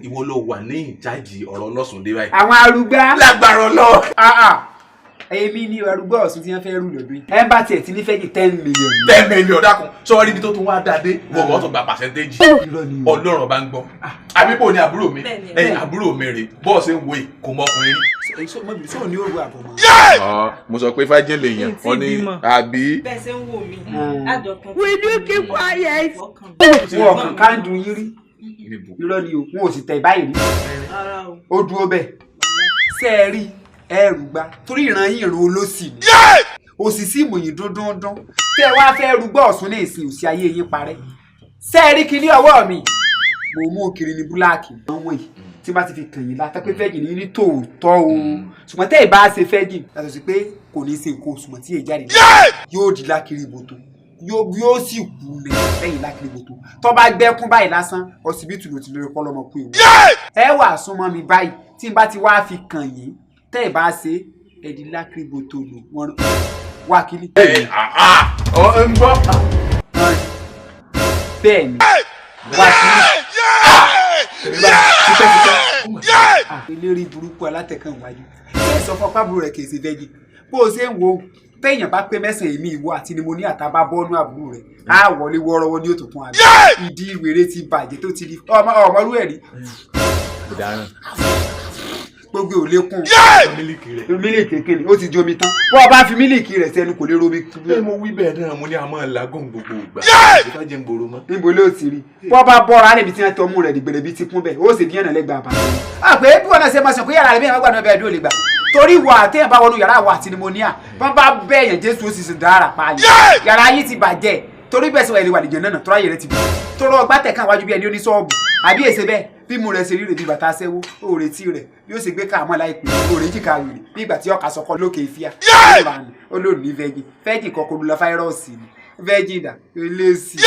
ìwọ ló wà ní ìjájì ọ̀rọ̀ Ọlọ́sùn dé báyìí. Àwọn arúgbá. Lágbára Ọlọ́run. Èmi ni arúgbó Ọ̀ṣun tí wọ́n fẹ́ rú lọ́dún yìí. Ẹ bá tiẹ̀ ti ní fẹ́ di 10 million. 10 million dákun. Sọ́ọ́rí ibi tó tún wá dáadé, wọ́n tó gba percentage. Ọlọ́run bá ń gbọ́. Àbíbò ni àbúrò mi. Ẹ̀yin àbúrò mi rè. Bọ́ọ̀sì ń wo kò mọ ọkùnrin rí. Sọ ní òru àbọ̀mọ́. Mo sọ pé fájì lè yàn. Wọ́n ní àbí. Bẹ́ẹ̀ ṣe ń wò mí. Àjọkàn. Will you keep quiet? Wọ́n ọ̀kan káńdù yín rí. Irọ́ ni o, wọn ò sì tẹ̀ báyìí rí. Ó dúró bẹ́ẹ̀. Ṣé ẹ rí ẹrù gba torí ìran yín ìran olóṣì ni. Òṣìṣì ìmòyìn dúndúndún. Tẹ́ ẹ wá fẹ́ rúgbọ́ Ọ̀ṣun ní ìsìn òsì ayé yín parẹ́. Ṣé ẹ rí kinní ọwọ́ mi? Mo mú kiri ní búláàkì. Àwọn yìí tí bá ti fi kàn yín látọ́ pé fẹ́jì ní tòótọ́ o. Ṣùgbọ́n tẹ́ ì bá ṣe fẹ́jì yàtọ̀ sí pé kò ní í ṣe nǹkan oṣù mọ́ tí èyí jáde yóò di lákiri ìbòtò. Yóò sì kú lẹ́yìn lákiri ìbòtò. Tó bá gbẹ́kún báyìí lásán ọsibítù ló ti lórí pọ́lọ́mọ kú ewu. Ẹ wà súnmọ́ mi báyìí tí n bá ti wá fi kàn yín tẹ́ ì bá ṣe ẹ̀dí lákiri ìbòtò lò wọ́n wá kílí. Ọ̀ ń gbọ́. Bẹ́ẹ̀ ni wá kílí. Ìlérí burúkú alátẹ̀kàn wájú. Ṣé sọ fún pábúrò rẹ̀ kì í ṣe fẹ́jì? Bó o ṣe ń wo téèyàn bá pé mẹ́sàn-án èmi ìwọ àti ni mo ní àtàbá bọ́ọ̀nù àbúrò rẹ̀ á wọlé wọ́ọ́rọ́wọ́ ní òtòkun àbí ìdí ìwéré ti bàjẹ́ tó ti di ọmọlú ẹ̀rí. Gbogbo ò lékún mílìkì kékeré ó ti jomi tán bó o bá fi mílìkì rẹ̀ sẹ́nu kò lè romi. Ṣé mo wí bẹ́ẹ̀ náà mo ní a máa làágùn gbogbo ìgbà. Ìfẹ́ jẹ́ ń gbòòrò mọ́. Níbo ló ti rí bó o bá bọ́ra níbi tí wọ́n tọ́ mú rẹ̀ dìgbèrè bíi ti kún bẹ́ẹ̀ ó sì dín ẹ̀nà lẹ́gbàá bá. Àpè bí wọn náà ṣe máa sọ pé yàrá rẹ̀ bí ẹ̀ máa gbàdúrà bẹ́ẹ̀ dúró lè gbà torí wà téèyàn bá wọnú yàrá wa àti pneumonia bọ́n bá bẹ́ẹ̀yàn Jésù ó sì sì dára páálí yàrá yìí ti bàjẹ́ torí bẹ́ẹ̀ sọ ẹ̀rẹ̀ wà lìjọ náà tó ráyè rẹ̀ ti bù tọrọ ọgbà tẹ̀ka wájú bí ẹni ó ní sọ́ọ̀bù àbí èsè bẹ́ẹ̀ bí mo rẹ̀ ṣe rí rè bí bàtà aṣẹ́wó ó retí rẹ̀ yóò ṣe gbé káàmọ́ láìpẹ́ ó rè jìkà rè bí ìgbà tí ọkà sọkọ lókè ìfíà ó lò ní fẹ́jì kọkọrù lọ fáírọ́ọ̀sì ni fẹ́jì dà ó lé sí i.